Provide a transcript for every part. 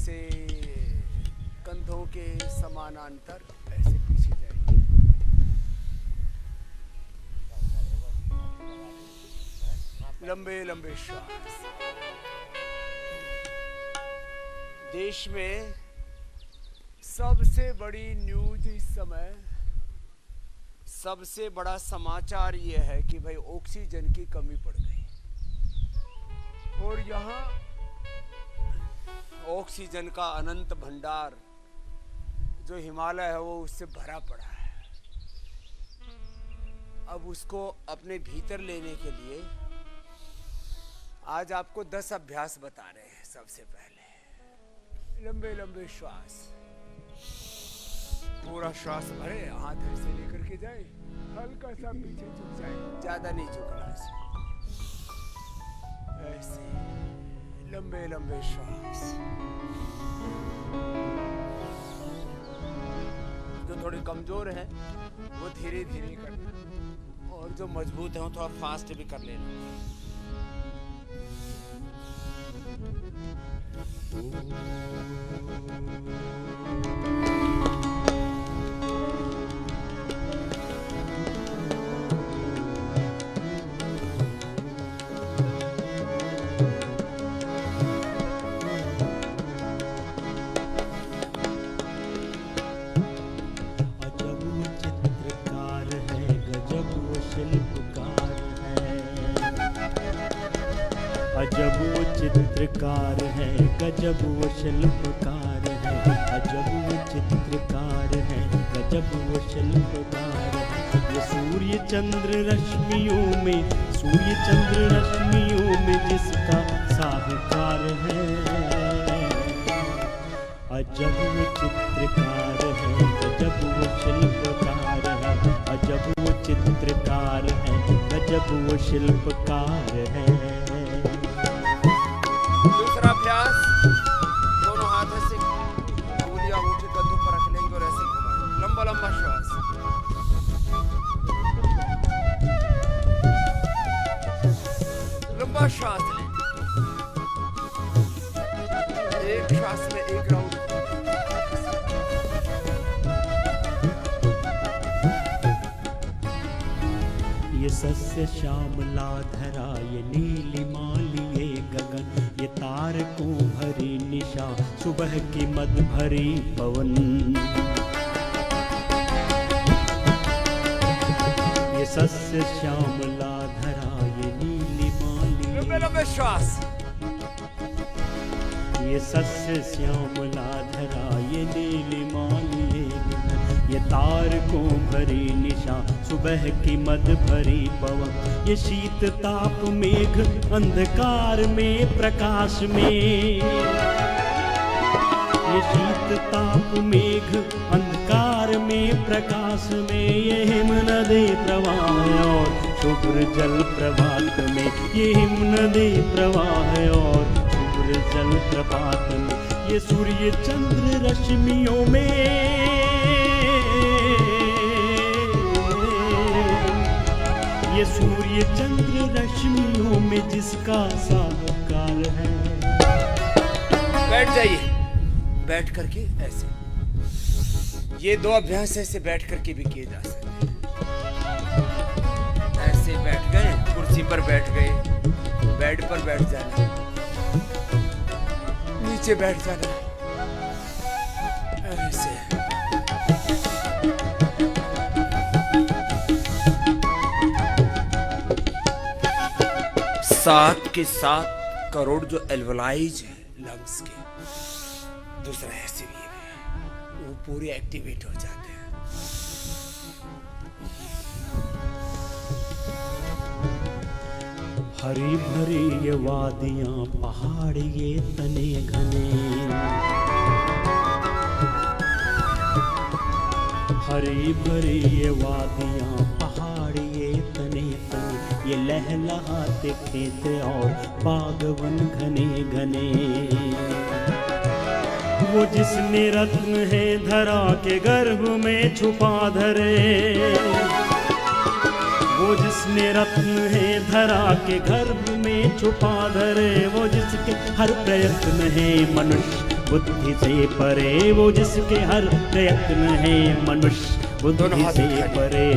जैसे कंधों के समानांतर ऐसे पीछे जाएंगे। लंबे लंबे श्वास। देश में सबसे बड़ी न्यूज इस समय, सबसे बड़ा समाचार यह है कि भाई ऑक्सीजन की कमी पड़ गई और यहाँ ऑक्सीजन का अनंत भंडार जो हिमालय है वो उससे भरा पड़ा है। अब उसको अपने भीतर लेने के लिए आज आपको 10 अभ्यास बता रहे हैं। सबसे पहले लंबे लंबे श्वास, पूरा श्वास भरे, हाथ ऐसे लेकर के जाए, हल्का सा पीछे झुक जाए, ज्यादा नहीं झुकना ऐसे लंबे लंबे श्वास। जो थोड़े कमजोर हैं वो धीरे धीरे करना और जो मजबूत है वो थोड़ा फास्ट भी कर लेना। अजब वो चित्रकार है, गजब वो शिल्पकार है। अजब वो चित्रकार है, गजब वो शिल्पकार है। ये सूर्य चंद्र रश्मियों में, सूर्य चंद्र रश्मियों में जिसका साहूकार है। अजब वो चित्रकार है, गजब वो शिल्पकार है। अजब वो चित्रकार है, गजब वो शिल्पकार है। दूसरा अभ्यास, दोनों हाथों से उंगलियां ऊंचे कंधों पर रख लेंगे और ऐसे घुमाएं। लंबा लंबा श्वास। लंबा श्वास लें। एक श्वास में एक राउंड। ये सस्य श्यामला धरा, ये नीलिमा लिए गगन, ये तारकों भरी निशा, सुबह की मद भरी पवन। ये सस्य श्यामला धरा, ये नीलिमा लिए लंबे लंबे श्वास। ये सस्य श्यामला धरा, ये नीलिमा लिए गगन, ये तारकों भरी निशा, सुबह की मद भरी पवन। ये शीत ताप मेघ अंधकार में प्रकाश में, ये शीत ताप मेघ अंधकार में प्रकाश में। ये हिम नदी प्रवाह और शुभ्र जल प्रभात में, ये हिम नदी प्रवाह और शुभ्र जल प्रभात में। ये सूर्य चंद्र रश्मियों में, ये सूर्य चंद्र रश्मियों में जिसका साहूकार है। बैठ जाइए, बैठ करके ऐसे। ये 2 अभ्यास ऐसे बैठ करके भी किए जा सकते हैं। ऐसे बैठ गए, कुर्सी पर बैठ गए, बेड पर बैठ जाना, नीचे बैठ जाना, ऐसे। 7 के 7 करोड़ जो एल्वलाइज है लंग्स के, दूसरा ऐसे भी है, वो पूरे एक्टिवेट हो जाते हैं। हरी भरी ये वादियां, पहाड़ ये तने घने, हरी भरी ये वादियां, पहाड़ ये तने तने, ये लहलहाते खेत और बागवन घने घने। वो जिसने रत्न है धरा के गर्भ में छुपा धरे, वो जिसने रत्न है धरा के गर्भ में छुपा धरे, वो जिसके हर प्रयत्न है मनुष्य बुद्धि से परे वो जिसके हर प्रयत्न है मनुष्य बुद्धि से परे।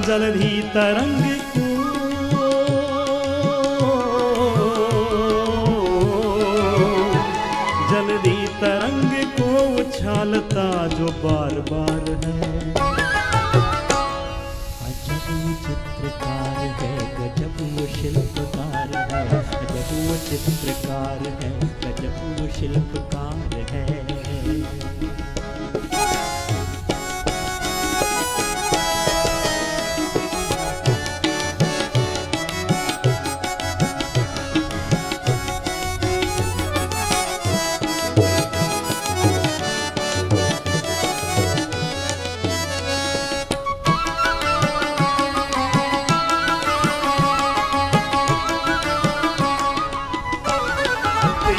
जलधि तरंग को जलधि तरंग को उछालता जो बार बार है। अजब वो चित्रकार है, गजब वो शिल्पकार है, गजब वो चित्रकार है, गजब वो शिल्पकार है।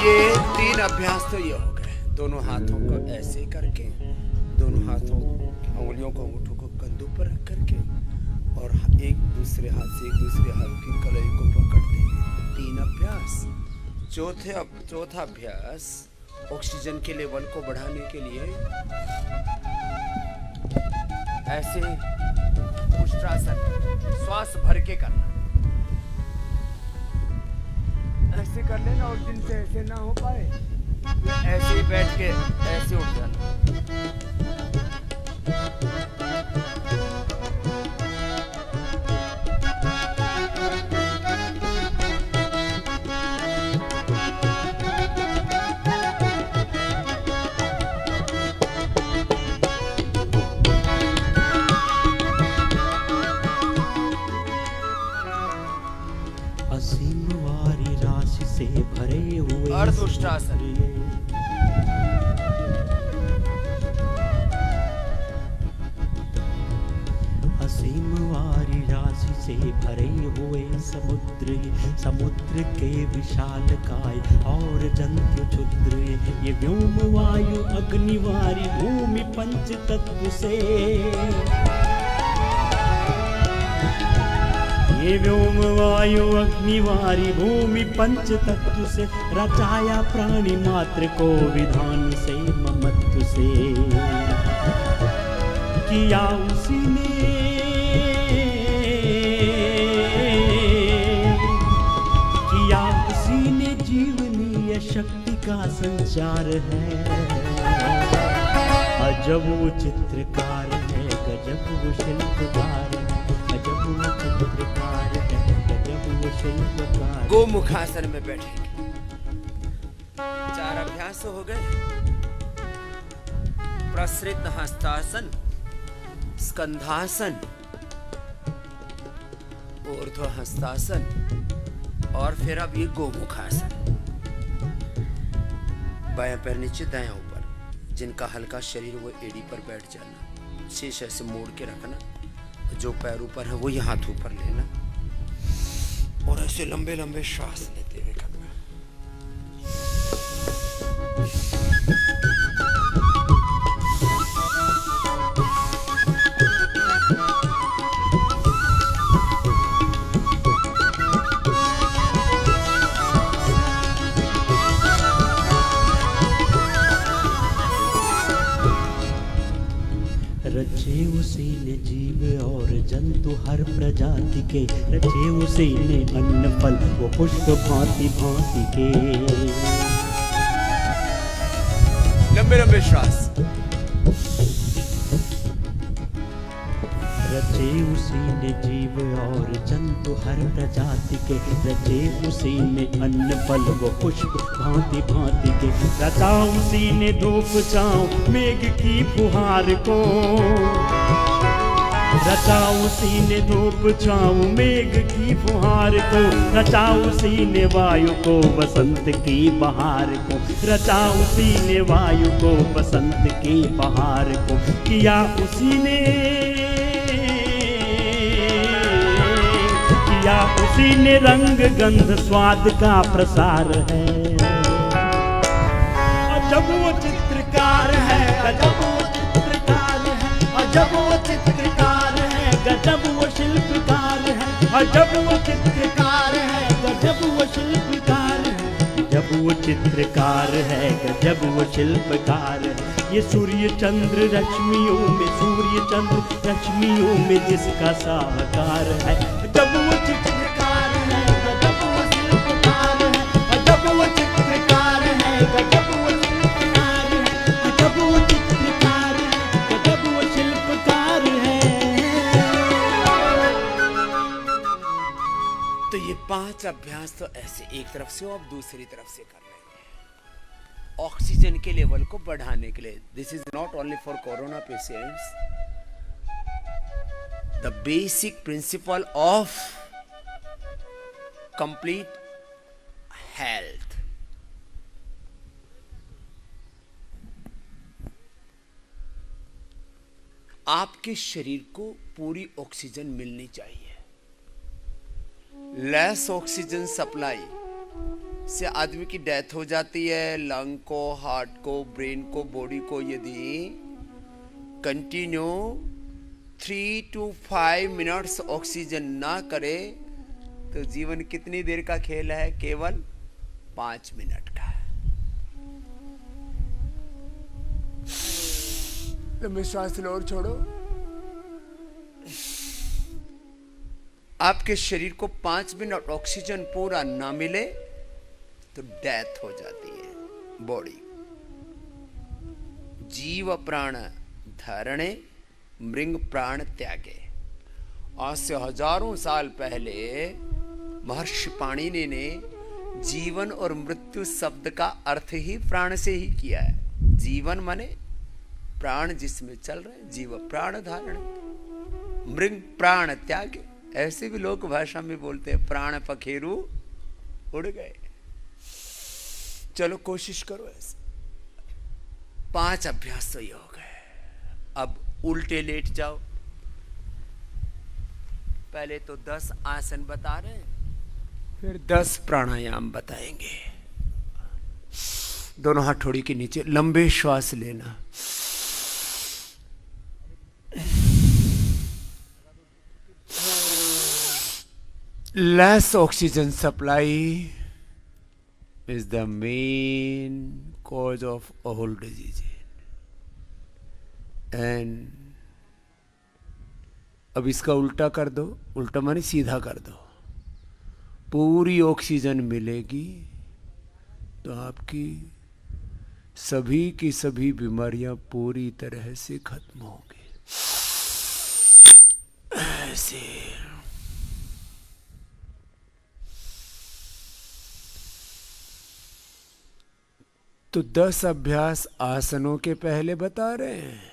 ये 3 अभ्यास तो ये हो गए। दोनों हाथों को ऐसे करके, दोनों हाथों उंगलियों को अंगूठों को कंधों पर रख करके और एक दूसरे हाथ से एक दूसरे हाथ की कलाई को पकड़ते हुए 3 अभ्यास। चौथा अभ्यास ऑक्सीजन के लेवल को बढ़ाने के लिए ऐसे उष्ट्रासन श्वास भर के करना। ऐसे कर लेना और जिनसे ऐसे ना हो पाए ऐसे ही बैठ के ऐसे उठ जाना। असीम वारी राशि से भरे हुए अर्धउष्ट्रासन। असीम वारी राशि से भरे हुए समुद्र के विशालकाय और जंतु क्षुद्र ये व्योम वायु अग्निवारी भूमि पंच तत्व से। ये व्योम वायु अग्निवारी भूमि पंच तत्व से रचाया प्राणी मात्र को विधान से ममत्व से। किया उसी ने जीवनीय शक्ति का संचार है। अजब वो चित्रकार है, गजब वो शिल्पकार है, गजब वो चित्रकार है, गजब वो शिल्पकार। गोमुखासन में बैठेंगे। 4 अभ्यास हो गए। प्रसृत हस्तासन, स्कंधासन, ऊर्ध्व हस्तासन और फिर अब ये गोमुखासन। बायां पैर नीचे दायां ऊपर, जिनका हल्का शरीर वो एड़ी पर बैठ जाना, शीश ऐसे मोड़ के रखना, जो पैर ऊपर है वो ये हाथ ऊपर लेना और ऐसे लंबे लंबे श्वास लेते हुए करना। रचे उसी ने जीव और जंतु हर प्रजाति के, रचे उसी ने अन्न फल वो पुष्प भांति भांति के। लंबे लंबे श्वास। रचे उसी ने जीव और जंतु हर प्रजाति के, रचे उसी ने अन्न फल वो पुष्प भांति भांति के। रचा उसी ने धूप छांव मेघ की फुहार को, रचा उसी ने धूप छांव मेघ की फुहार को। रचा उसी ने वायु को बसंत की बहार को, रचा उसी ने वायु को बसंत की बहार को। किया उसी ने किया उसी ने रंग गंध स्वाद का प्रसार है। अजब वो चित्रकार है, गजब वो चित्रकार है, अजब वो चित्रकार है, गजब वो शिल्पकार है, अजब वो चित्रकार है, गजब वो शिल्पकार है। गजब वो चित्रकार है, गजब वो शिल्पकार है। ये सूर्य चंद्र रश्मियों में, सूर्य चंद्र रश्मियों में जिसका साकार है। गजब वो चित्रकार है, गजब वो शिल्पकार है, गजब वो चित्रकार है, गजब वो शिल्पकार है, गजब वो चित्रकार है, गजब वो शिल्पकार है। तो ये 5 अभ्यास तो ऐसे एक तरफ से और दूसरी तरफ से कर लेंगे ऑक्सीजन के लेवल को बढ़ाने के लिए। This is not only for corona patients, the basic principle of complete health. आपके शरीर को पूरी ऑक्सीजन मिलनी चाहिए। लेस ऑक्सीजन सप्लाई से आदमी की डेथ हो जाती है। लंग को, हार्ट को, ब्रेन को, बॉडी को यदि कंटिन्यू 3 to 5 मिनट्स ऑक्सीजन ना करे तो जीवन कितनी देर का खेल है? केवल 5 मिनट का। लंबी सांस लो और छोड़ो। आपके शरीर को 5 मिनट ऑक्सीजन पूरा ना मिले तो डेथ हो जाती है बॉडी। जीव प्राण धारणे, मृंग प्राण त्यागे। आज से हजारों साल पहले महर्षि पाणिनि ने जीवन और मृत्यु शब्द का अर्थ ही प्राण से ही किया है। जीवन माने प्राण जिसमें चल रहे, जीव प्राण धारण, मृग प्राण त्यागे। ऐसे भी लोक भाषा में बोलते हैं प्राण पखेरु उड़ गए। चलो कोशिश करो ऐसे। 5 अभ्यास तो ये हो गए। अब उल्टे लेट जाओ। पहले तो 10 आसन बता रहे हैं, फिर 10 प्राणायाम बताएंगे। दोनों हाथ ठोड़ी के नीचे, लंबे श्वास लेना। Less oxygen supply is the main cause of all disease. And अब इसका उल्टा कर दो। उल्टा माने सीधा कर दो। पूरी ऑक्सीजन मिलेगी तो आपकी सभी की सभी बीमारियां पूरी तरह से खत्म होंगी। ऐसे तो 10 अभ्यास आसनों के पहले बता रहे हैं।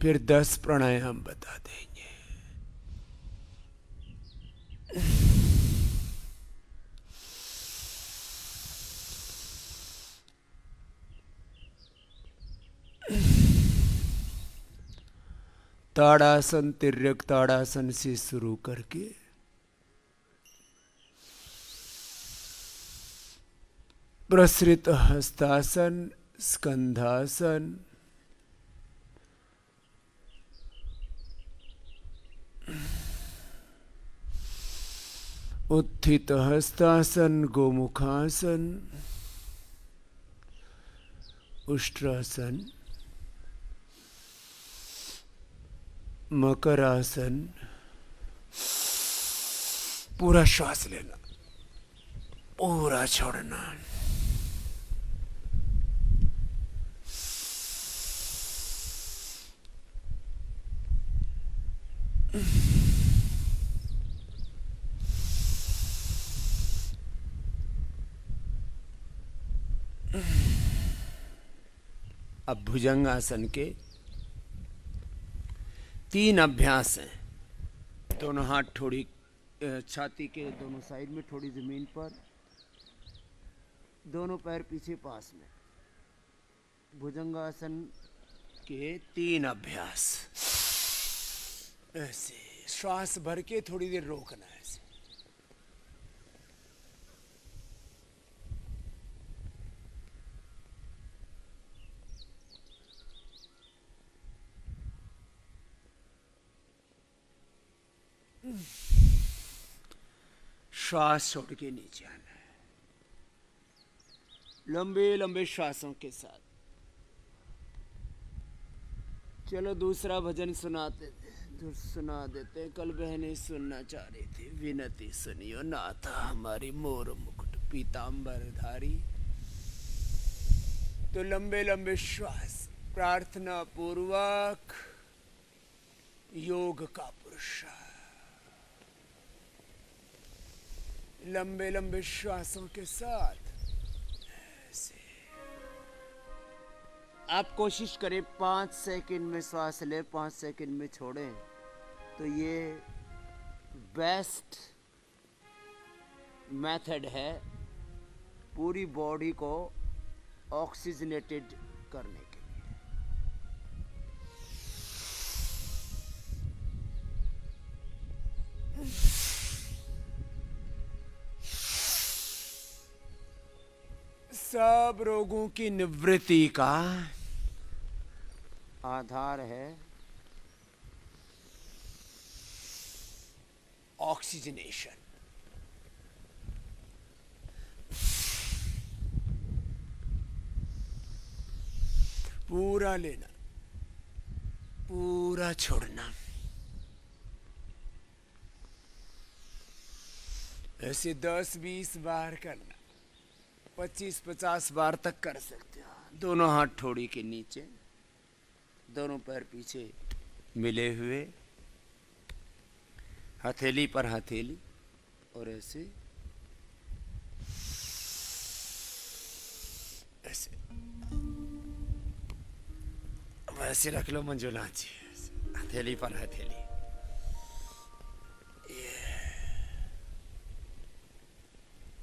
फिर 10 प्राणायाम बता देंगे। ताड़ासन, तिर्यक ताड़ासन से शुरू करके प्रसृत हस्तासन, स्कंधासन, उत्थित हस्तासन, गोमुखासन, उष्ट्रासन, मकरासन। पूरा श्वास लेना, पूरा छोड़ना। अब भुजंग आसन के 3 अभ्यास हैं। दोनों हाथ थोड़ी छाती के दोनों साइड में, थोड़ी जमीन पर, दोनों पैर पीछे पास में। भुजंगासन के 3 अभ्यास। ऐसे श्वास भर के थोड़ी देर रोकना है। ऐसे श्वास छोड़ के नीचे आना है, लंबे लंबे श्वासों के साथ। चलो दूसरा भजन सुना देते। कल बहनें सुनना चाह रही थी। विनती सुनियो नाथा हमारी, मोर मुकुट पीतांबर धारी। तो लंबे लंबे श्वास, प्रार्थना पूर्वक योग का पुरुषार्थ, लंबे लंबे श्वासों के साथ ऐसे। आप कोशिश करें 5 सेकंड में श्वास ले, 5 सेकंड में छोड़ें, तो ये बेस्ट मेथड है पूरी बॉडी को ऑक्सीजनेटेड करने के लिए। सब रोगों की निवृत्ति का आधार है ऑक्सीजनेशन। पूरा लेना, पूरा छोड़ना। ऐसे 10-20 बार करना, 25-50 बार तक कर सकते हो। दोनों हाथ ठोड़ी के नीचे, दोनों पैर पीछे मिले हुए, हथेली पर हथेली, और ऐसे ऐसे वैसे रख लो मंजुला जी, हथेली पर हथेली।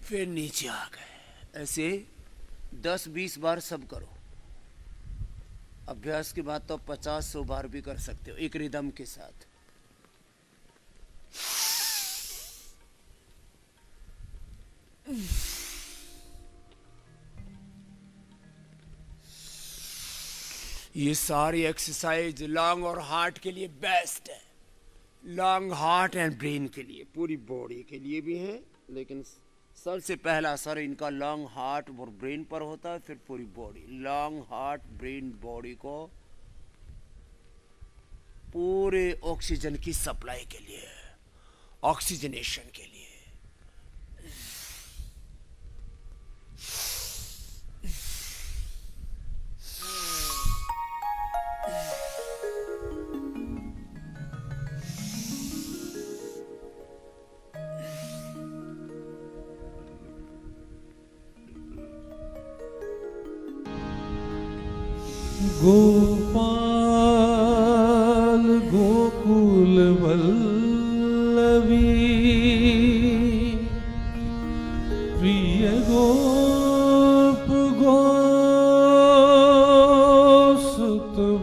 फिर नीचे आ गए। ऐसे 10-20 बार सब करो। अभ्यास के बाद तो 50-100 बार भी कर सकते हो, एक रिदम के साथ। ये सारी एक्सरसाइज लंग और हार्ट के लिए बेस्ट है। लंग, हार्ट एंड ब्रेन के लिए, पूरी बॉडी के लिए भी है, लेकिन सबसे पहला असर इनका लंग, हार्ट और ब्रेन पर होता है, फिर पूरी body. Lung, heart, brain, body को पूरे ऑक्सीजन की सप्लाई के लिए, ऑक्सीजनेशन के लिए। गोपाल गोकुल वल्लभी, प्रिय गोप गोसुत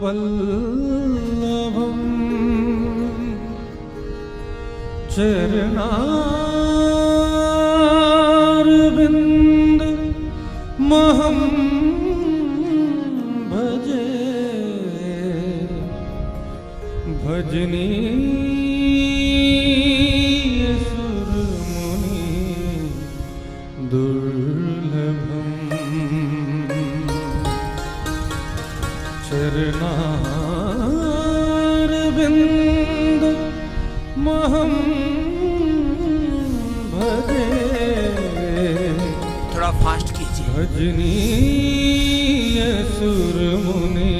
वल्लभम, चरणारविंद महम भजनीय सुरमुनि दुर्लभम, चरणारविंद महम भजे। थोड़ा फास्ट कीजिए। भजनीय सुरमुनि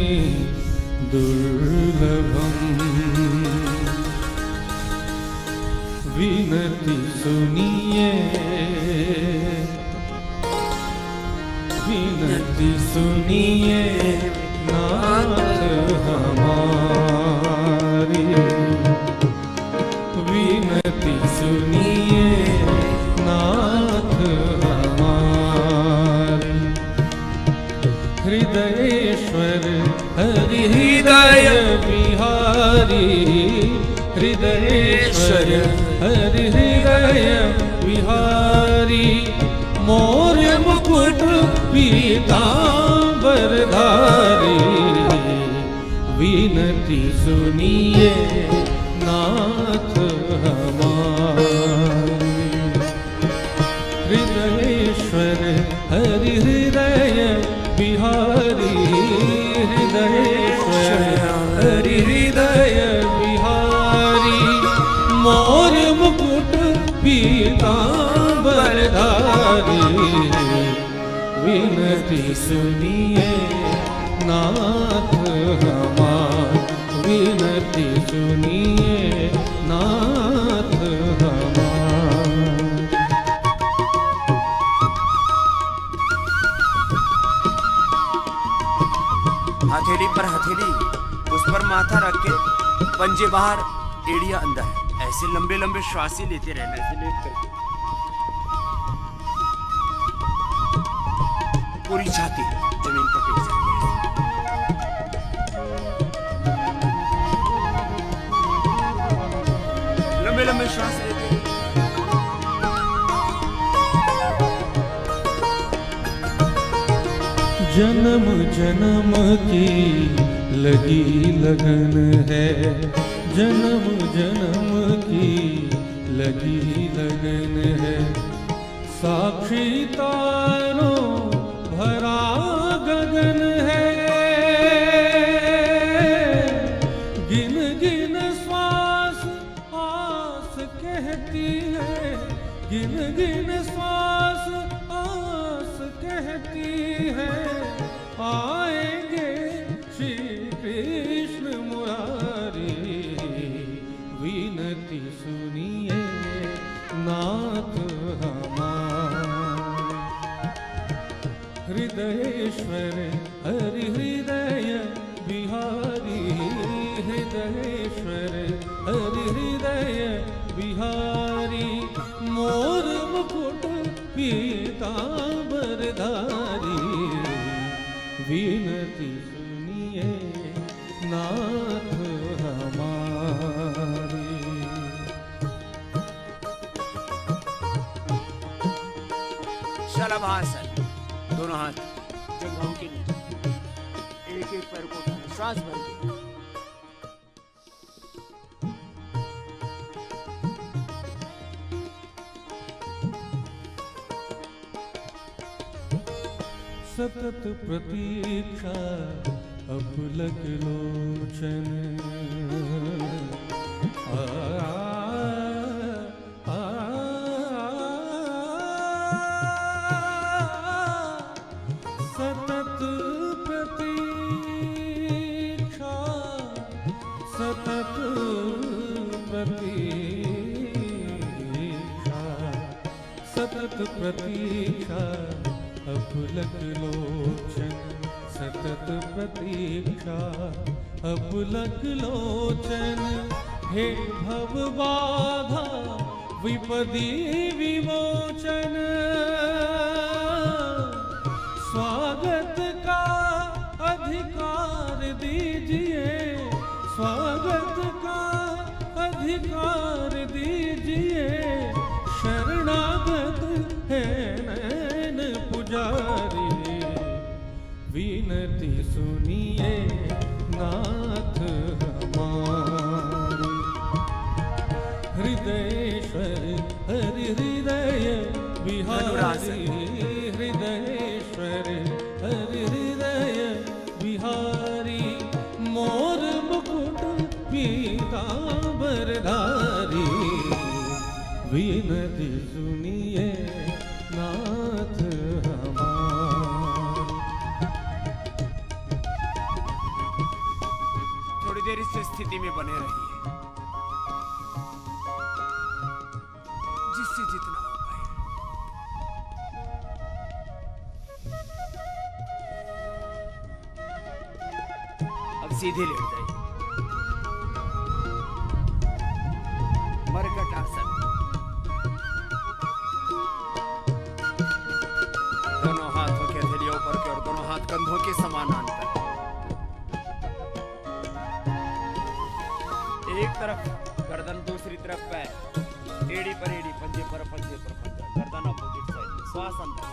दुर्लभम, विनती सुनिए, विनती सुनिए नाथ हमारी, विनती सुनिए नाथ हमारी। हृदयेश्वर हरि हृदय बिहारी, हृदयेश्वर हरि हृदय बिहारी, मोर मुकुट पीतांबर धारी, विनती सुनिए नाथ हमारी। हृदयेश्वर हरि हृदय बिहारी हृदयेश्वर हरि हृदय बिहारी मोर मुकुट पीतांबरधारी विनती सुनिए नाथ हमार विनती सुनिए नाथ हमार। हथेली पर हथेली, उस पर माथा रख के, पंजे बाहर एड़िया अंदर, ऐसे लंबे लंबे श्वास ही लेते रहना, ऐसे लेट करके पूरी छाती जमीन पर टिक जाती है। लंबे लंबे श्वास लेते जन्म जन्म की लगी लगन है जन्म जन्म की लगी लगन है साक्षी तारों भरा गगन है गिन गिन श्वास आस कहती है गिन गिन श्वास आस कहती है आएंगे श्री कृष्ण मुरारी विनती सुनिए नाथ हमार हृदयेश्वर हरि हृदय बिहारी हृदयेश्वर हरि हृदय बिहारी मोर मुकुट पीतांबरधारी विनती सुनिए नाथ हमारी। शलभासन, दोनों हाथ जंघाओं के नीचे, एक एक पैर को उठाएं, श्वास भर के। सतत प्रतीक्षा अपलक लोचन सतत प्रतीक्षा सतत प्रतीक्षा सतत प्रतीक्षा अपलक लोचन सतत प्रतीक्षा अपलक लोचन हे भव बाधा विपदि विमोचन स्वागत का अधिकार दीजिए स्वागत का अधिकार दीजिए शरणागत है नैन पुजारी विनती सुनिए नाथ हमारी हृदयेश्वर हरि हृदय बिहारी हृदयेश्वर हरि हृदय बिहारी मोर मुकुट पीतांबरधारी विनती सुनिए नाथ हमार। थोड़ी देर इस स्थिति में बने रहिए, जिससे जितना हो पाए। अब सीधे लेट जाइए, मरकट आसन, दोनों हाथों की हथेलियों ऊपर की और दोनों हाथ कंधों के समानांतर, एक तरफ गर्दन दूसरी तरफ पैर, एड़ी पर एड़ी, पंजे पर पंजा, गर्दन अपोजिट साइड, श्वास अंदर।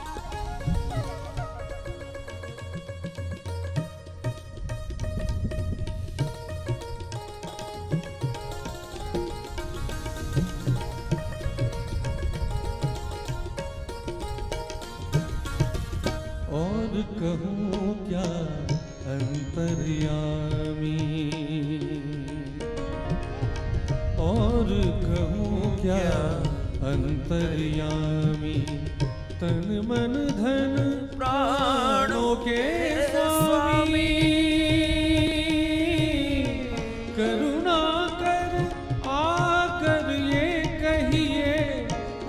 और कहूँ क्या अंतर्यामी, और कहूँ क्या अंतर्यामी, तन मन धन प्राणों के स्वामी, करुणा कर आकर ये कहिए,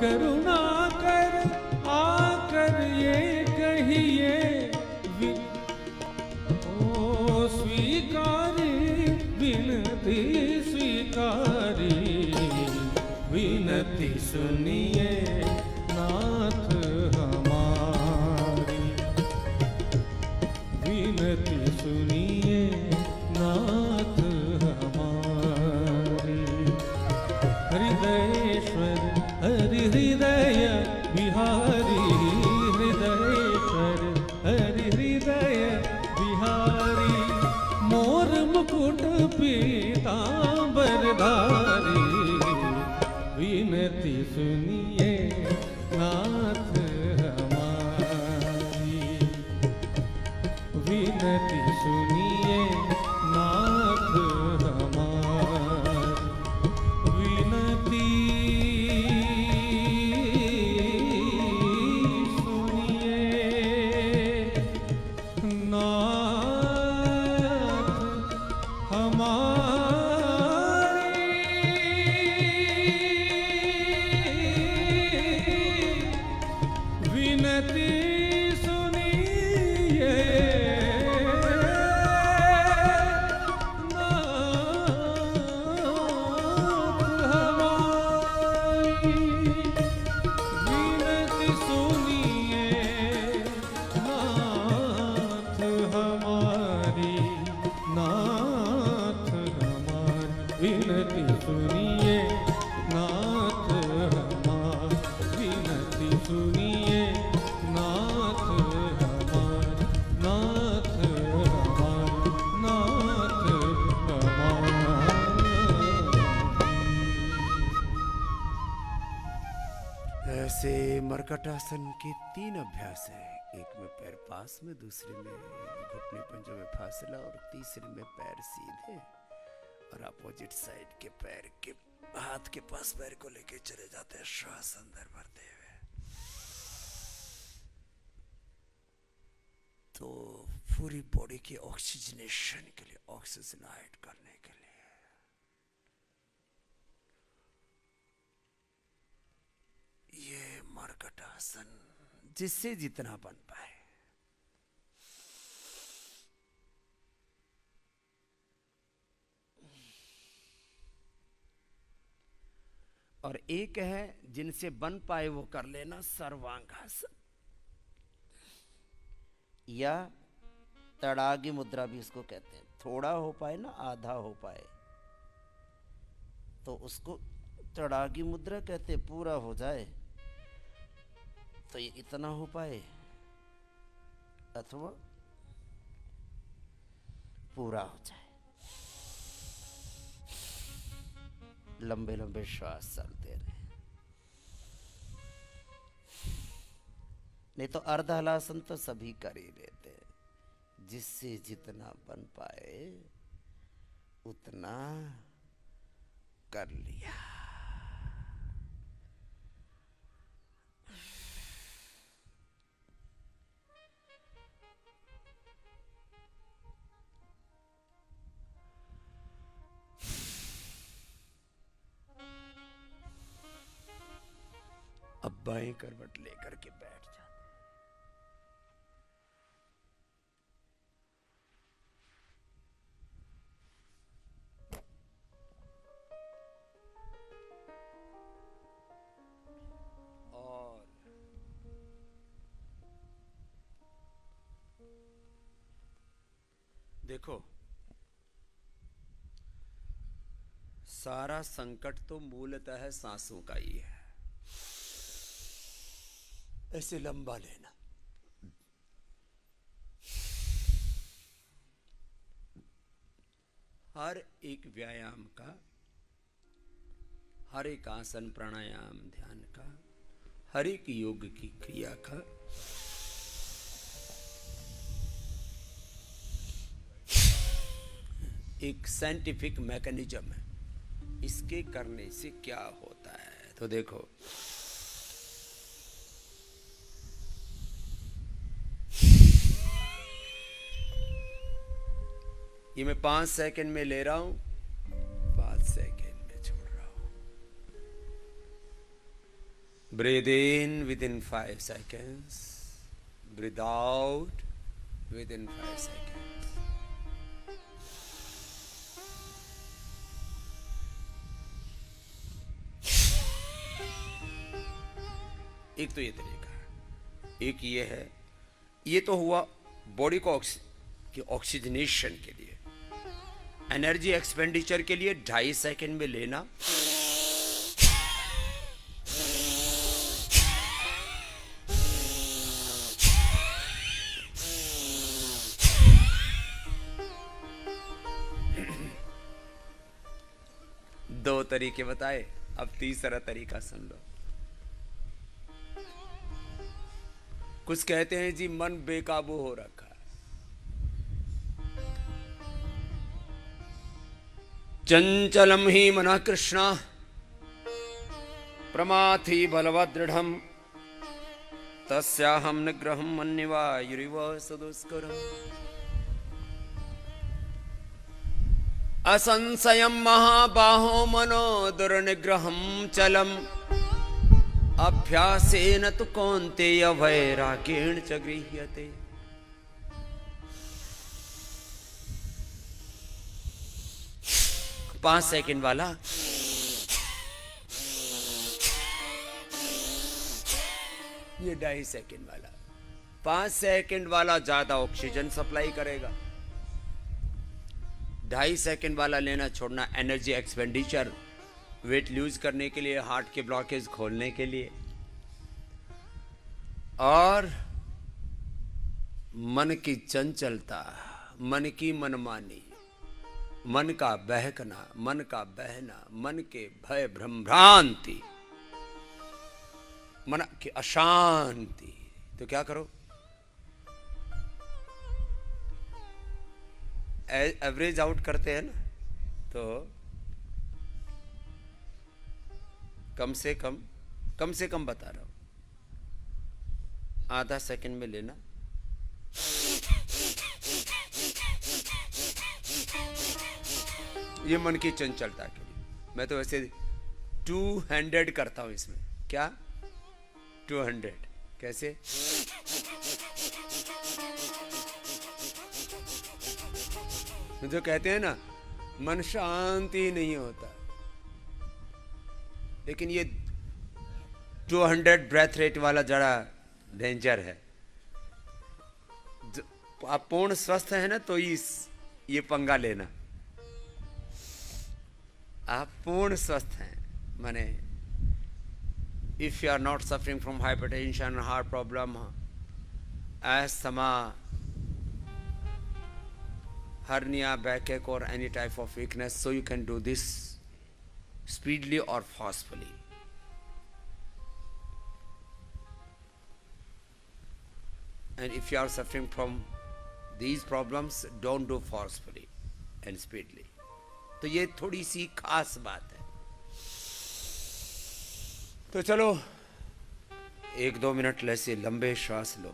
करुणा कर आकर ये कहिए, ओ स्वीकारी विनती स्वीकारी, विनती सुनिए नाथ हमारी, विनती सुनिए नाथ हमारी। हृदयेश्वर हरि हृदय बिहारी, हृदयेश्वर हरि हृदय बिहारी, मोर मुकुट पीतांबर धारी, विनती सुनिए नाथ हमारी, विनती सुनिए नाथ हमारी, विनती सुनिए नाथ हमारी। विनती सुनिए नाथ हमारी, विनती सुनिए नाथ हमारी, विनती सुनिए नाथ हमारी, नाथ हमारी, नाथ हमारी। ऐसे मरकटासन के 3 अभ्यास है। एक में पैर पास में, दूसरे में घुटने पंजों में फासला, और तीसरे में पैर सीधे और अपोजिट साइड के पैर के हाथ के पास पैर को लेके चले जाते हैं श्वास अंदर भरते हुए। तो पूरी बॉडी की ऑक्सीजनेशन के लिए, ऑक्सीजनाइट करने के लिए ये मरकटासन जिससे जितना बन पाए। और एक है जिनसे बन पाए वो कर लेना सर्वांगासन, या तड़ागी मुद्रा भी इसको कहते हैं। थोड़ा हो पाए ना, आधा हो पाए तो उसको तड़ागी मुद्रा कहते। पूरा हो जाए तो ये इतना हो पाए, अथवा पूरा हो जाए। लंबे लंबे श्वास चलते रहे। नहीं तो अर्ध हलासन तो सभी कर ही लेते हैं। जिससे जितना बन पाए उतना कर लिया। अब बाएं करवट लेकर के बैठ जाते। और देखो, सारा संकट तो मूलतः सांसों का ही है। ऐसे लंबा लेना, हर एक व्यायाम का, हर एक आसन प्राणायाम ध्यान का, हर एक योग की क्रिया का एक साइंटिफिक मैकेनिज्म है। इसके करने से क्या होता है तो देखो, ये मैं 5 सेकंड में ले रहा हूं, 5 सेकंड में छोड़ रहा हूं। Breathe in with in 5 seconds, breathe out with in 5 seconds। एक तो ये तरीका है, एक ये है। ये तो हुआ बॉडी को ऑक्सीजनेशन के लिए, एनर्जी एक्सपेंडिचर के लिए 2.5 सेकंड में लेना, दो तरीके बताए, अब तीसरा तरीका सुन लो। कुछ कहते हैं जी मन बेकाबू हो रखा है, चंचलम ही मना कृष्णा प्रमाथि बलवदृढ़ तस्याहम निग्रहम मन्यवायुरिव सुदुष्करम् असंशयम महाबाहो मनो दुर्निग्रहम चलम अभ्यासेन तु कौन्तेय वैराग्येण च गृह्यते। पांच सेकंड वाला ये 2.5 सेकंड वाला। 5 सेकंड वाला ज्यादा ऑक्सीजन सप्लाई करेगा, 2.5 सेकंड वाला लेना छोड़ना एनर्जी एक्सपेंडिचर, वेट लूज करने के लिए, हार्ट के ब्लॉकेज खोलने के लिए, और मन की चंचलता, मन की मनमानी, मन का बहकना, मन का बहना, मन के भय भ्रमभ्रांति, मन की अशांति। तो क्या करो, एवरेज आउट करते हैं ना, तो कम से कम बता रहा हूं, आधा सेकंड में लेना, ये मन की चंचलता के लिए। मैं तो वैसे 200 करता हूं इसमें। क्या 200 कैसे? जो कहते हैं ना मन शांति नहीं होता, लेकिन ये 200 ब्रेथ रेट वाला जरा डेंजर है। आप पूर्ण स्वस्थ है ना तो ये पंगा लेना। आप पूर्ण स्वस्थ हैं, माने if you are not suffering from hypertension, heart problem, asthma, hernia, backache or any type of weakness, so you can do this speedily or forcefully. And if you are suffering from these problems, don't do forcefully and speedily. तो ये थोड़ी सी खास बात है। तो चलो 1-2 minute ऐसे लंबे श्वास लो।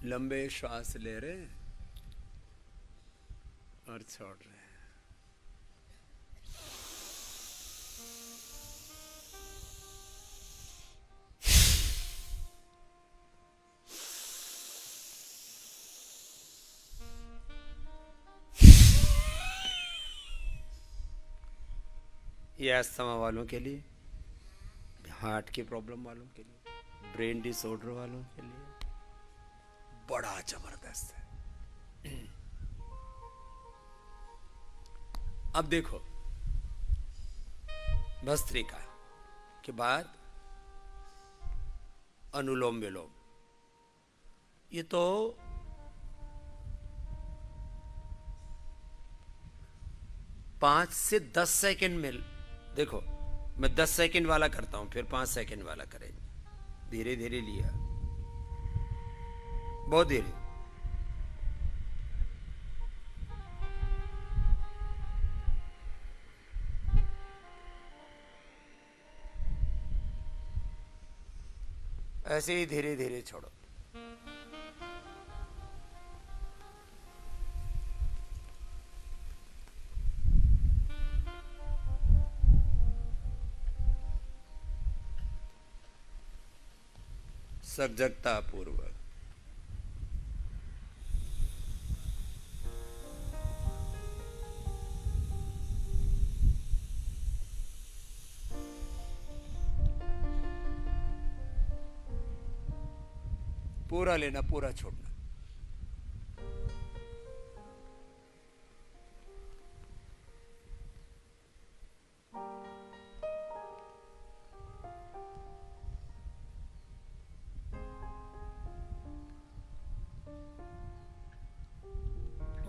लंबे श्वास ले रहे और छोड़ रहे। ये अस्थमा वालों के लिए, हार्ट की प्रॉब्लम वालों के लिए, ब्रेन डिसऑर्डर वालों के लिए बड़ा जबरदस्त है। अब देखो, भस्त्रिका के बाद अनुलोम विलोम, ये तो 5 से 10 सेकंड में देखो, मैं 10 सेकंड वाला करता हूं, फिर 5 सेकंड वाला करेंगे। धीरे धीरे लिया, बहुत धीरे। ऐसे ही धीरे धीरे छोड़ो। सजगता पूर्वक। पूरा लेना, पूरा छोड़ना।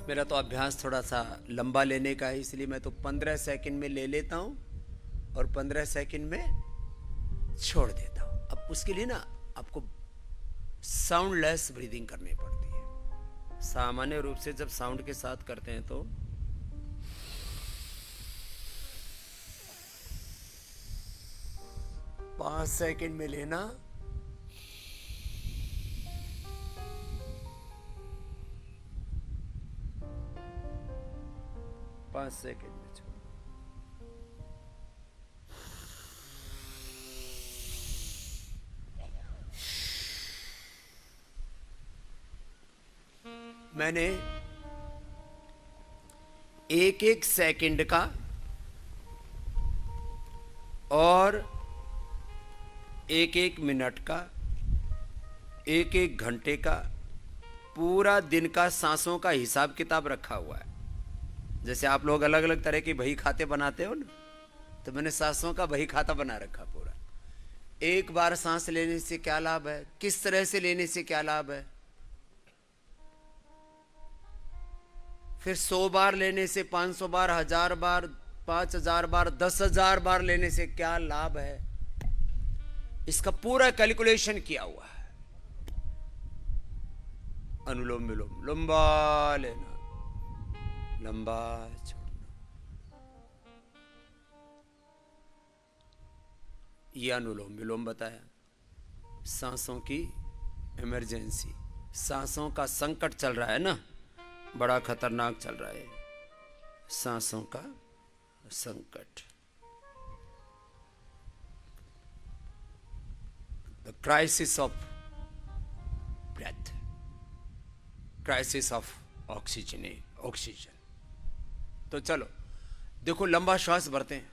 मेरा तो अभ्यास थोड़ा सा लंबा लेने का है, इसलिए मैं तो 15 सेकंड में ले लेता हूं और 15 सेकंड में छोड़ देता हूं। अब उसके लिए ना आपको साउंडलेस ब्रीदिंग करनी पड़ती है। सामान्य रूप से जब साउंड के साथ करते हैं तो पांच सेकंड में लेना, 5 सेकंड में छोड़ो। मैंने एक एक सेकंड का और एक एक मिनट का, एक एक घंटे का, पूरा दिन का सांसों का हिसाब किताब रखा हुआ है। जैसे आप लोग अलग अलग तरह के बही खाते बनाते हो ना, तो मैंने सांसों का बही खाता बना रखा पूरा। एक बार सांस लेने से क्या लाभ है, किस तरह से लेने से क्या लाभ है, फिर 100 बार लेने से, 500 बार, 1000 बार, 5000 बार, 10,000 बार लेने से क्या लाभ है, इसका पूरा कैलकुलेशन किया हुआ है। अनुलोम विलोम, लंबा लेना, लंबा छोड़ना, यह अनुलोम विलोम बताया। सांसों की इमरजेंसी, सांसों का संकट चल रहा है ना, बड़ा खतरनाक चल रहा है सांसों का संकट। The crisis of breath, crisis of oxygen. तो चलो देखो, लंबा श्वास भरते हैं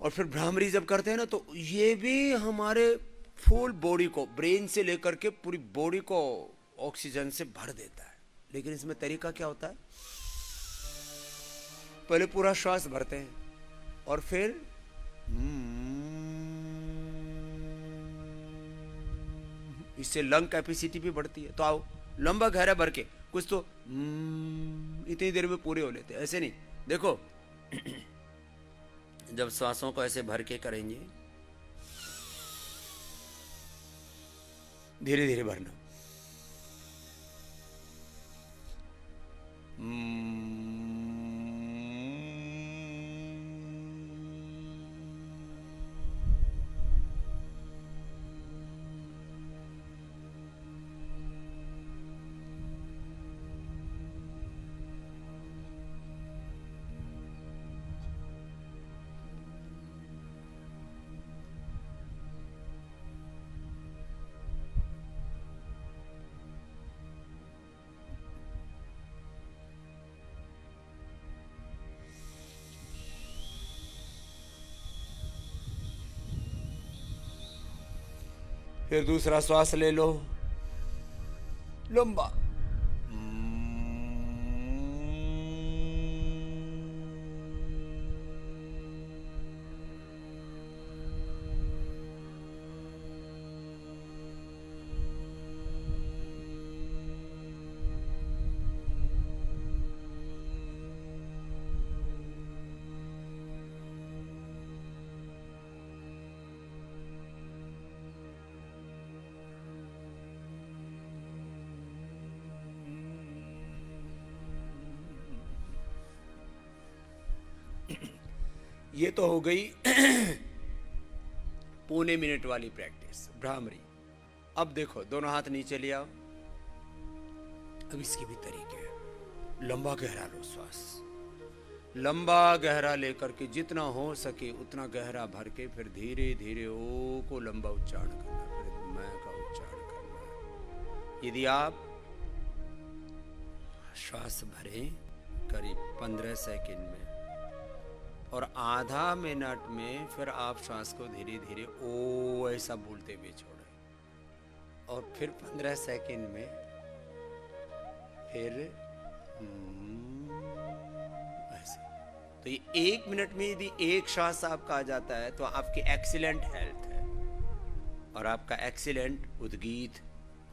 और फिर भ्रामरी जब करते हैं ना, तो ये भी हमारे फुल बॉडी को, ब्रेन से लेकर के पूरी बॉडी को ऑक्सीजन से भर देता है। लेकिन इसमें तरीका क्या होता है, पहले पूरा श्वास भरते हैं और फिर इससे लंग कैपेसिटी भी बढ़ती है। तो आओ लंबा गहरा भर के, कुछ तो इतनी देर में पूरे हो लेते, ऐसे नहीं। देखो जब श्वासों को ऐसे भर के करेंगे, धीरे धीरे भरना, फिर दूसरा श्वास ले लो लंबा, ये तो हो गई पौने मिनट वाली प्रैक्टिस, भ्रामरी। अब देखो, दोनों हाथ नीचे ले आओ। अब इसके भी तरीके हैं। लंबा गहरा लो श्वास, लंबा गहरा लेकर के जितना हो सके उतना गहरा भर के फिर धीरे धीरे ओ को लंबा उच्चारण करना, फिर मैं का उच्चारण करना। यदि आप श्वास भरें करीब 15 सेकंड में और आधा मिनट में फिर आप श्वास को धीरे धीरे ओ ऐसा बोलते हुए छोड़ें और फिर 15 सेकंड में फिर ऐसे। तो ये 1 मिनट में यदि एक श्वास आपका आ जाता है तो आपकी एक्सीलेंट हेल्थ है और आपका एक्सीलेंट उद्गीत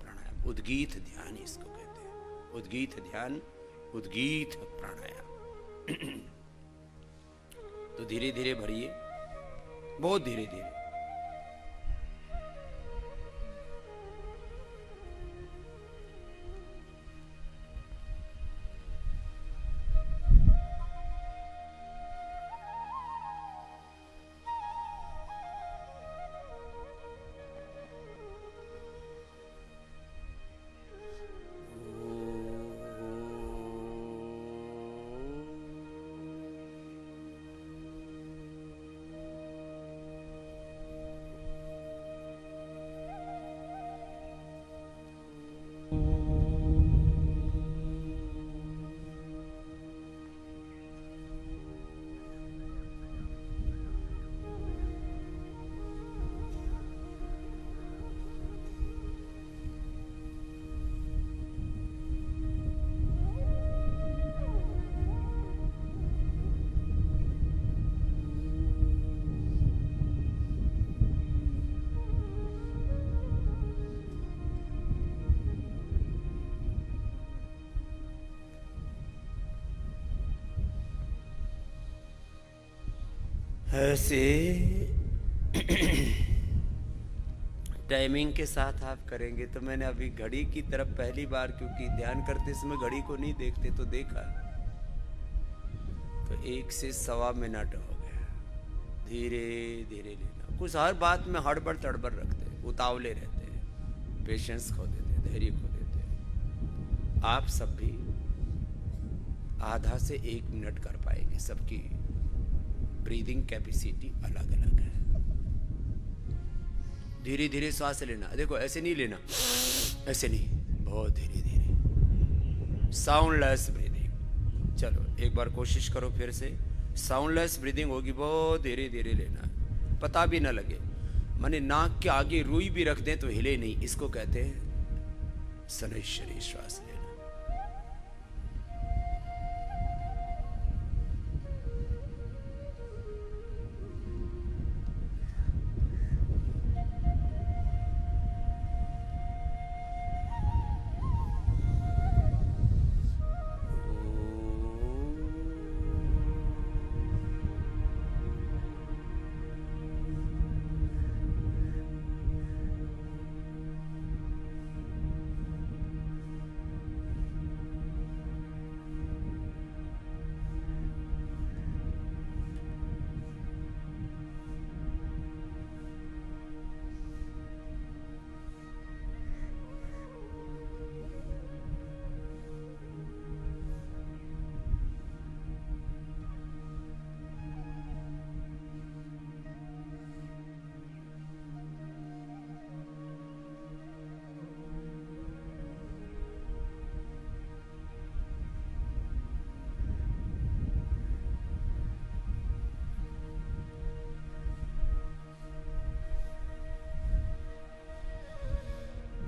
प्राणायाम, उद्गीत ध्यान इसको कहते हैं, उद्गीत ध्यान, उद्गीत प्राणायाम। तो धीरे धीरे भरिए, बहुत धीरे धीरे। ऐसे टाइमिंग के साथ आप करेंगे। तो मैंने अभी घड़ी की तरफ पहली बार, क्योंकि ध्यान करते समय घड़ी को नहीं देखते, तो देखा तो 1 से 1.25 मिनट हो गया। धीरे धीरे लेना, कुछ हर बात में हड़बड़ तड़बड़ रखते, उतावले रहते हैं, पेशेंस खो देते, धैर्य खो देते। आप सब भी आधा से 1 मिनट कर पाएंगे। सबकी ब्रीदिंग कैपेसिटी अलग अलग है। धीरे धीरे सांस लेना, देखो ऐसे नहीं लेना, ऐसे नहीं, बहुत धीरे धीरे, साउंडलेस ब्रीदिंग। चलो एक बार कोशिश करो फिर से। साउंडलेस ब्रीदिंग होगी, बहुत धीरे धीरे लेना, पता भी ना लगे। माने नाक के आगे रुई भी रख दें तो हिले नहीं, इसको कहते हैं शनैश्वरी श्वास लेना।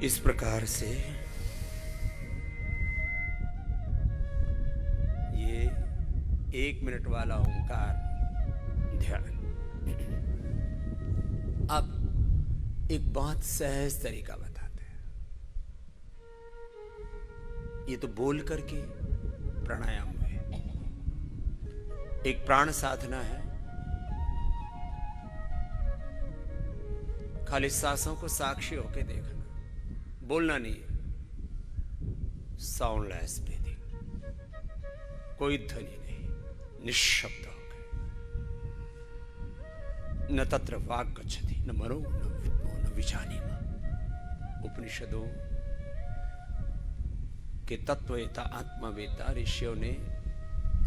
इस प्रकार से ये 1 मिनट वाला ओंकार ध्यान। अब एक बहुत सहज तरीका बताते हैं। ये तो बोल करके प्राणायाम है, एक प्राण साधना है। खाली सांसों को साक्षी होके देखना, बोलना नहीं है। साउंडलेस ब्रीदिंग, कोई ध्वनि नहीं, निशब्द हो गए। न तत्र वाक् गच्छति न मनो न विद्मो न विजानीमः। उपनिषदों के तत्ववेता आत्मवेता ऋषियों ने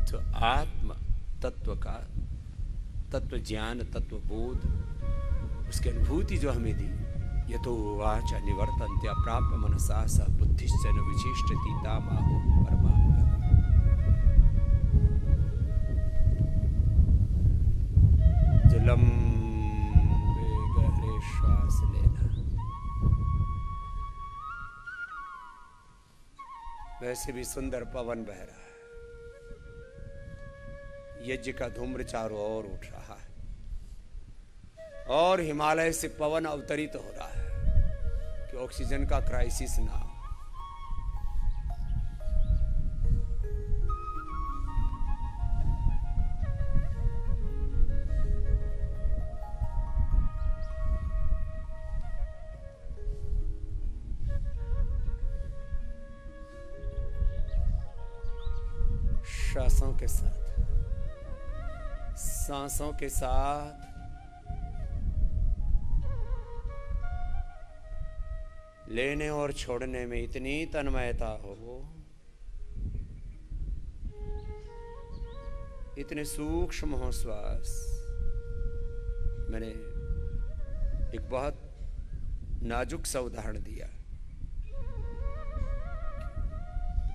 जो आत्म तत्व का तत्व ज्ञान तत्व बोध उसकी अनुभूति जो हमें दी, यतो वाचा निवर्तन्ते अप्राप्य मनसा स बुद्धिश्च न विशिष्टति तामाहु परमां गतिम्। जो लंबे गहरे श्वास लेना, वैसे भी सुंदर पवन बह रहा है, यज्ञ का धूम्र चारों ओर उठ रहा है और हिमालय से पवन अवतरित हो रहा है कि ऑक्सीजन का क्राइसिस ना हो। श्वासों के साथ, सांसों के साथ लेने और छोड़ने में इतनी तन्मयता हो, इतने सूक्ष्म हो श्वास। मैंने एक बहुत नाजुक सा उदाहरण दिया।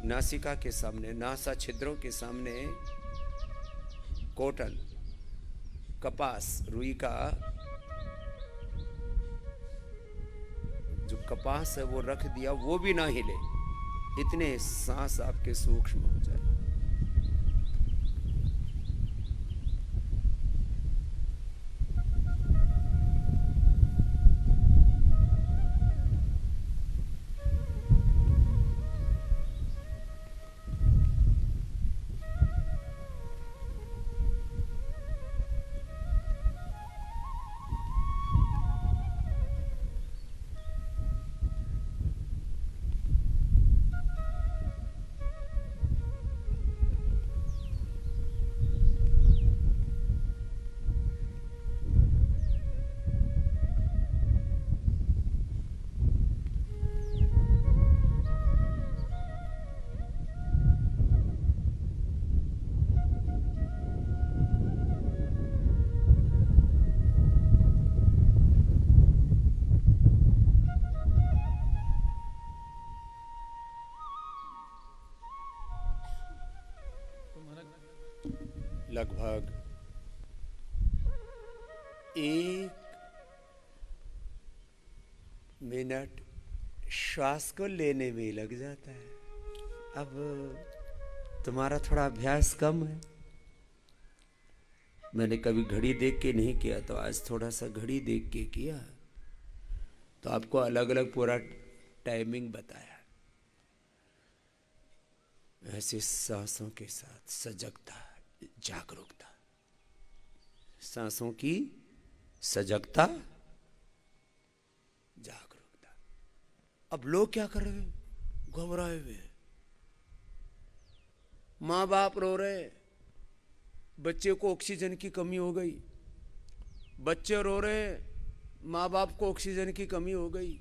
नासिका के सामने, नासा छिद्रों के सामने कॉटन, कपास, रुई का जो कपास है वो रख दिया, वो भी ना हिले, इतने सांस आपके सूक्ष्म हो जाए। लगभग 1 मिनट श्वास को लेने में लग जाता है। अब तुम्हारा थोड़ा अभ्यास कम है। मैंने कभी घड़ी देख के नहीं किया, तो आज थोड़ा सा घड़ी देख के किया, तो आपको अलग अलग पूरा टाइमिंग बताया। ऐसे सांसों के साथ सजगता, जागरूकता, सांसों की सजगता, जागरूकता। अब लोग क्या कर रहे हैं? घबराए हुए, माँ बाप रो रहे, बच्चे को ऑक्सीजन की कमी हो गई, बच्चे रो रहे, माँ बाप को ऑक्सीजन की कमी हो गई।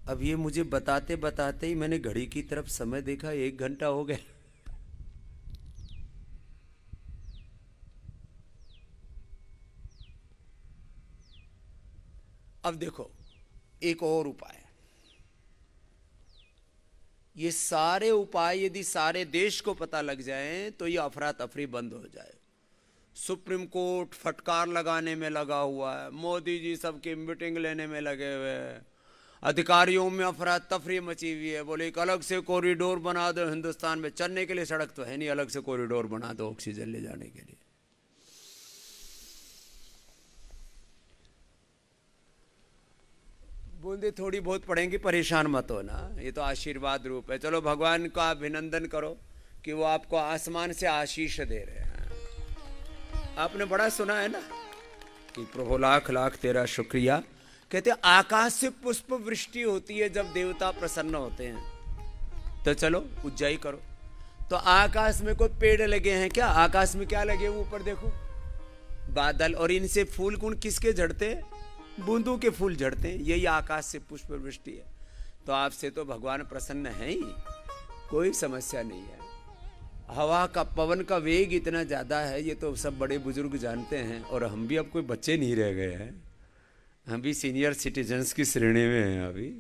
अब ये मुझे बताते बताते ही मैंने घड़ी की तरफ समय देखा, 1 घंटा हो गया। अब देखो एक और उपाय। ये सारे उपाय यदि सारे देश को पता लग जाए तो ये अफरा तफरी बंद हो जाए। सुप्रीम कोर्ट फटकार लगाने में लगा हुआ है, मोदी जी सबकी मीटिंग लेने में लगे हुए हैं, अधिकारियों में अफरा तफरी मची हुई है। बोले एक अलग से कॉरिडोर बना दो, हिंदुस्तान में चलने के लिए सड़क तो है नहीं, अलग से कॉरिडोर बना दो ऑक्सीजन ले जाने के लिए। बूंदे थोड़ी बहुत पड़ेंगी, परेशान मत हो ना, ये तो आशीर्वाद रूप है। चलो भगवान का अभिनंदन करो कि वो आपको आसमान से आशीष दे रहे हैं। आपने बड़ा सुना है ना कि प्रभु लाख लाख तेरा शुक्रिया। कहते आकाश से पुष्प वृष्टि होती है जब देवता प्रसन्न होते हैं। तो चलो उज्जाई करो। तो आकाश में कोई पेड़ लगे हैं क्या? आकाश में क्या लगे? ऊपर देखो बादल, और इनसे फूल कौन किसके झड़ते? बूंदों के फूल झड़ते हैं। यही आकाश से पुष्प वृष्टि है। तो आपसे तो भगवान प्रसन्न है ही, कोई समस्या नहीं है। हवा का, पवन का वेग इतना ज्यादा है, ये तो सब बड़े बुजुर्ग जानते हैं। और हम भी अब कोई बच्चे नहीं रह गए हैं, हम भी सीनियर सिटीजन्स की श्रेणी में हैं अभी।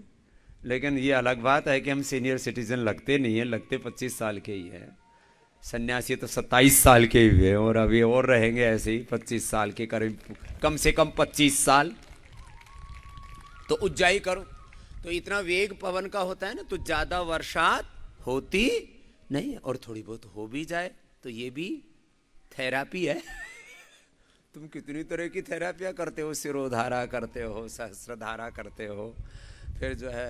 लेकिन ये अलग बात है कि हम सीनियर सिटीजन लगते नहीं हैं, लगते 25 साल के ही हैं। सन्यासी तो 27 साल के ही हुए, और अभी और रहेंगे ऐसे ही 25 साल के करीब, कम से कम 25 साल। तो उज्जाई करो। तो इतना वेग पवन का होता है ना, तो ज्यादा वर्षात होती नहीं, और थोड़ी बहुत हो भी जाए तो ये भी थेरापी है। तुम कितनी तरह की थेरापियाँ करते हो, सिरोधारा करते हो, सहस्त्रधारा करते हो, फिर जो है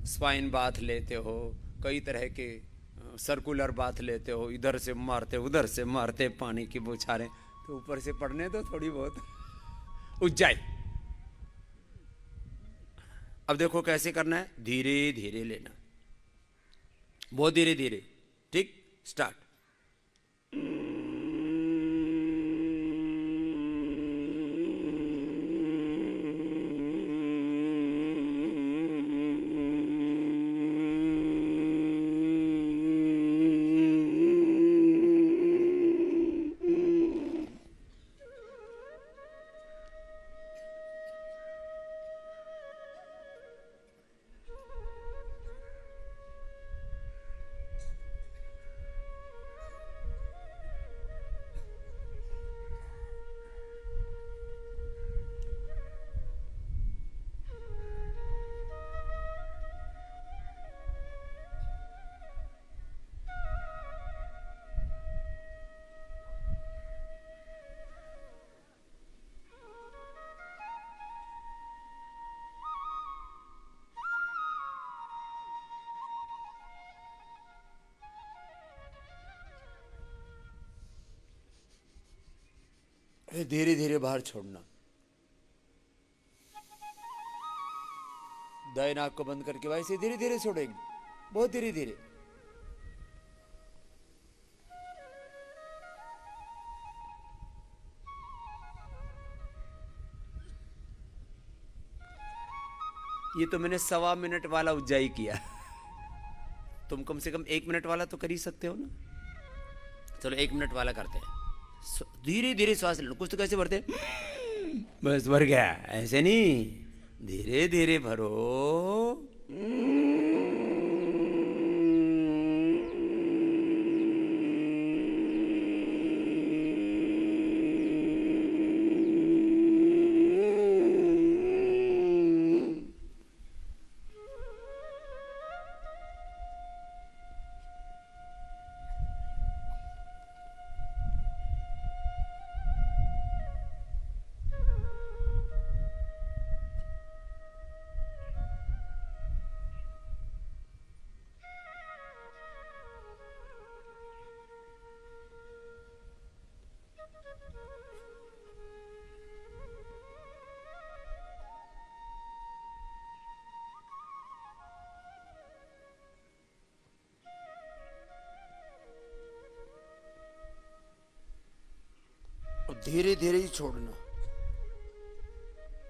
स्पाइन बाथ लेते हो, कई तरह के सर्कुलर बाथ लेते हो, इधर से मारते उधर से मारते पानी की बौछारें। तो ऊपर से पढ़ने दो थोड़ी बहुत। उज्जाई। अब देखो कैसे करना है, धीरे धीरे लेना, बहुत धीरे धीरे। ठीक, स्टार्ट। धीरे धीरे बाहर छोड़ना। दाएं नाक को बंद करके वैसे धीरे धीरे छोड़ेंगे, बहुत धीरे धीरे। ये तो मैंने 1.25 मिनट वाला उज्जाई किया। तुम कम से कम 1 मिनट वाला तो कर ही सकते हो ना। चलो 1 मिनट वाला करते हैं। धीरे धीरे श्वास लेना। कुछ तो कैसे भरते हैं, बस भर गया, ऐसे नहीं, धीरे धीरे भरो। धीरे धीरे ही छोड़ना,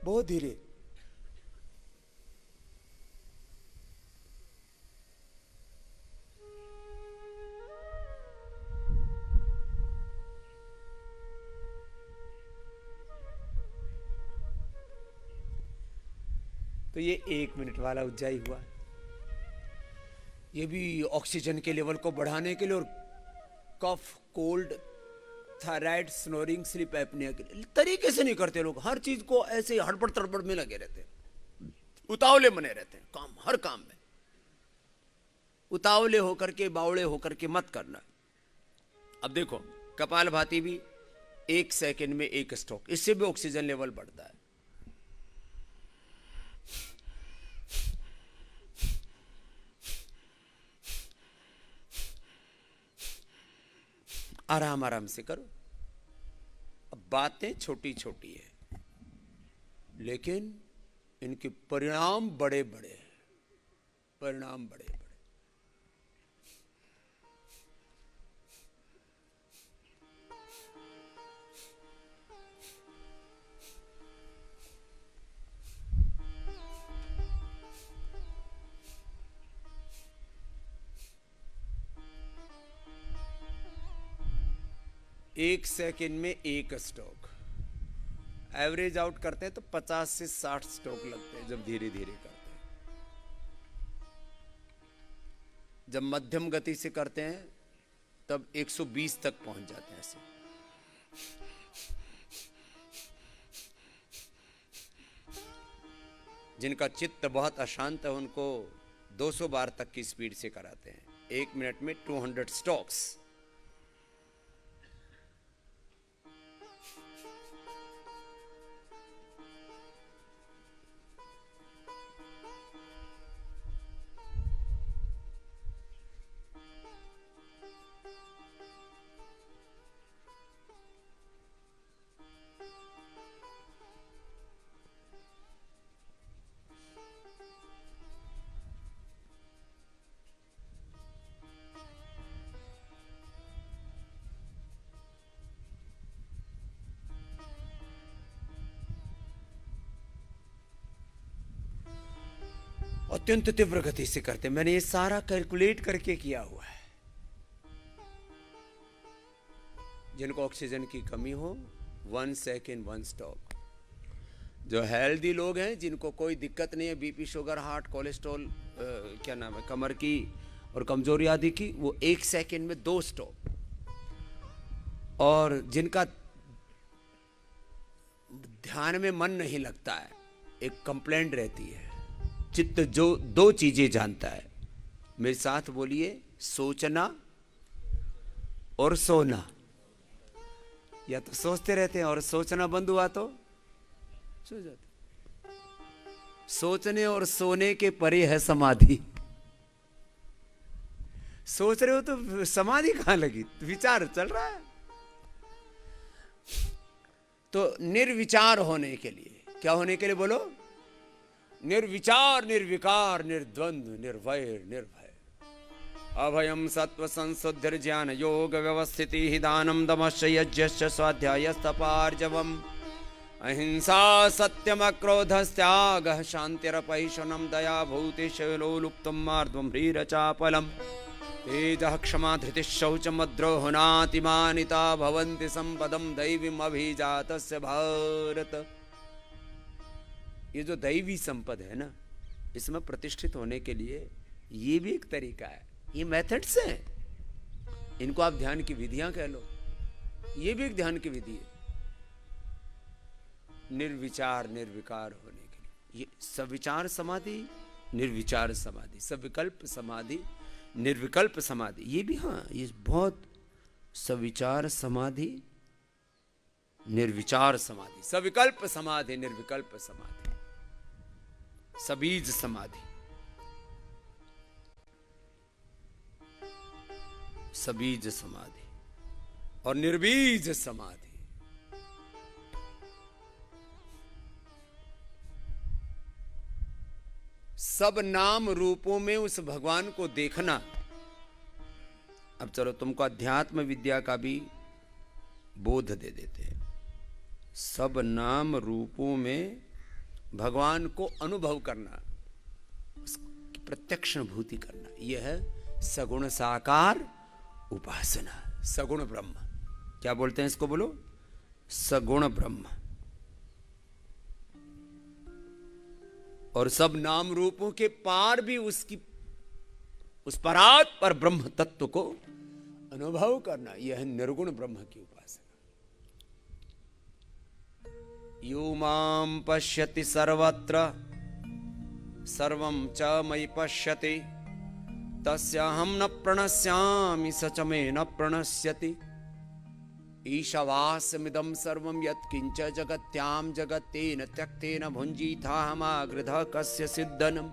बहुत धीरे। तो ये 1 मिनट वाला उज्जाई हुआ। ये भी ऑक्सीजन के लेवल को बढ़ाने के लिए, और cough, cold, thyroid, snoring, sleep apnoea के लिए। तरीके से नहीं करते लोग, हर चीज को ऐसे हड़बड़ तड़बड़ में लगे रहते हैं, उतावले बने रहते हैं। काम, हर काम में उतावले होकर के, बावड़े होकर के मत करना। अब देखो कपालभाति भी 1 सेकंड में 1 स्ट्रोक, इससे भी ऑक्सीजन लेवल बढ़ता है। आराम आराम से करो। अब बातें छोटी छोटी है, लेकिन इनके परिणाम बड़े बड़े हैं, परिणाम बड़े बड़े। 1 सेकंड में 1 स्ट्रोक। एवरेज आउट करते हैं तो 50 से 60 स्ट्रोक लगते हैं जब धीरे धीरे करते हैं। जब मध्यम गति से करते हैं तब 120 तक पहुंच जाते हैं ऐसे। जिनका चित्त बहुत अशांत है उनको 200 बार तक की स्पीड से कराते हैं। 1 मिनट में 200 स्ट्रोक्स। अत्यंत तीव्र गति से करते। मैंने ये सारा कैलकुलेट करके किया हुआ है। जिनको ऑक्सीजन की कमी हो 1 सेकेंड 1 स्ट्रोक। जो हेल्दी लोग हैं जिनको कोई दिक्कत नहीं है, बीपी शुगर हार्ट कोलेस्ट्रॉल क्या नाम है कमर की और कमजोरी आदि की, वो 1 सेकेंड में 2 स्ट्रोक। और जिनका ध्यान में मन नहीं लगता है, एक कंप्लेंट रहती है, चित्त जो 2 चीजें जानता है, मेरे साथ बोलिए, सोचना और सोना। या तो सोचते रहते हैं और सोचना बंद हुआ तो सो जाते। सोचने और सोने के परे है समाधि। सोच रहे हो तो समाधि कहां लगी, विचार चल रहा है। तो निर्विचार होने के लिए, क्या होने के लिए बोलो? निर्विचार, निर्विकार, निर्द्वंद, निर्वैर, निर्भय। अभयम सत्व संशुद्धिर ज्ञान योग व्यवस्थिति ही दानम दमश्च यज्ञश्च स्वाध्यायस्तपार्जवम अहिंसा सत्यम क्रोधस्त्यागः शान्तिरपैशुनम दया भूतिशैलो लुप्तम मार्द्वम ह्रीरचापलम तेजः क्षमा धृतिः शौचमद्रोहो नातिमानिता भवन्ति संपदम दैवीम अभिजातस्य भारत। ये जो दैवी संपद है ना, इसमें प्रतिष्ठित होने के लिए ये भी एक तरीका है। ये मेथड्स हैं, इनको आप ध्यान की विधियां कह लो। ये भी एक ध्यान की विधि है। निर्विचार निर्विकार होने के लिए ये सविचार समाधि, निर्विचार समाधि, सविकल्प समाधि, निर्विकल्प समाधि, ये भी हाँ, ये बहुत सविचार समाधि, निर्विचार समाधि, सविकल्प समाधि, निर्विकल्प समाधि, सबीज समाधि, सबीज समाधि और निर्बीज समाधि। सब नाम रूपों में उस भगवान को देखना। अब चलो तुमको अध्यात्म विद्या का भी बोध दे देते हैं। सब नाम रूपों में भगवान को अनुभव करना, उसकी प्रत्यक्ष अनुभूति करना, यह है सगुण साकार उपासना। सगुण ब्रह्म क्या बोलते हैं इसको, बोलो? सगुण ब्रह्म। और सब नाम रूपों के पार भी उसकी, उस परात पर ब्रह्म तत्व को अनुभव करना, यह है निर्गुण ब्रह्म की उपासना। यो मां पश्यति सर्वत्र सर्वं च मयि पश्यति तस्याहं न प्रणश्यामि स च मे न प्रणश्यति। ईशावास्यमिदं सर्वं यत्किंच जगत्यां जगत्तेन त्यक्तेन भुञ्जीथाहमागृधः कस्य सिद्धनम्।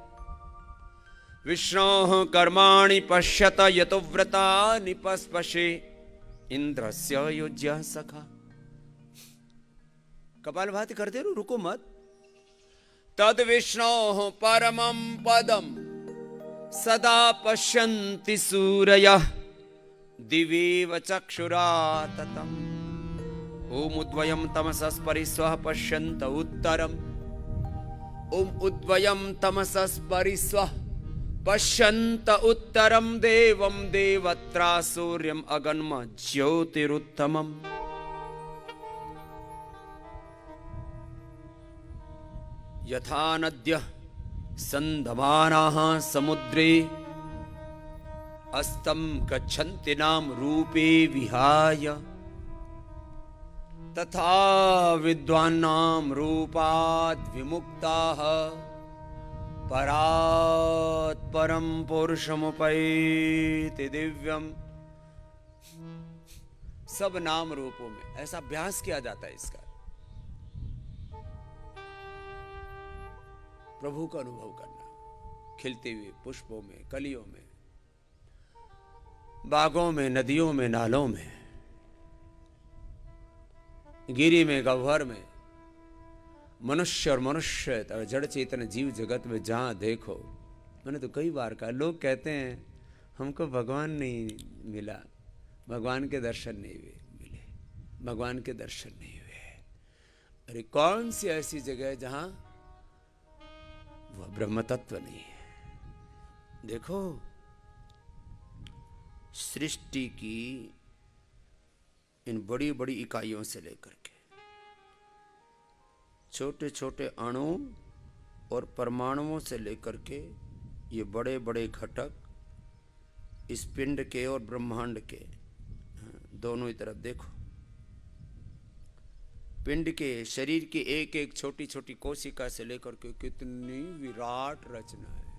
विष्णोः कर्माणि पश्यत यतो व्रतानि पस्पशे इंद्रस्य योज्यः सखा। कपालभाति करते रहो, रुको मत। तद विष्णोः परमं पदं सदा पश्यन्ति सूरयः दिवीव चक्षुराततम्। ओम उद्वयं तमसस्परिस्वः पश्यन्त उत्तरम्। ओम उद्वयं तमसस्परिस्वः पश्यन्त उत्तरं देवं देवत्रा सूर्यम् अगन्म ज्योतिरुत्तमम्। यथा नद्यः संधमानाः समुद्रे अस्तं गच्छन्ति नाम रूपे विहाय तथा विद्वानां रूपाद् विमुक्ताः परात् परम पुरुषमुपैति दिव्यम। सब नाम रूपों में ऐसा अभ्यास किया जाता है इसका, प्रभु का अनुभव करना, खिलते हुए पुष्पों में, कलियों में, बागों में, नदियों में, नालों में, गिरी में, गह्वर में, मनुष्य और मनुष्य और जड़ चेतन जीव जगत में जहां देखो। मैंने तो कई बार कहा, लोग कहते हैं हमको भगवान नहीं मिला, भगवान के दर्शन नहीं मिले, भगवान के दर्शन नहीं हुए। अरे कौन सी ऐसी जगह है जहां वह ब्रह्म तत्व नहीं है? देखो, सृष्टि की इन बड़ी बड़ी इकाइयों से लेकर के छोटे छोटे अणु और परमाणुओं से लेकर के ये बड़े बड़े घटक इस पिंड के और ब्रह्मांड के, दोनों ही तरफ देखो। पिंड के, शरीर की एक एक छोटी छोटी कोशिका से लेकर के कितनी विराट रचना है।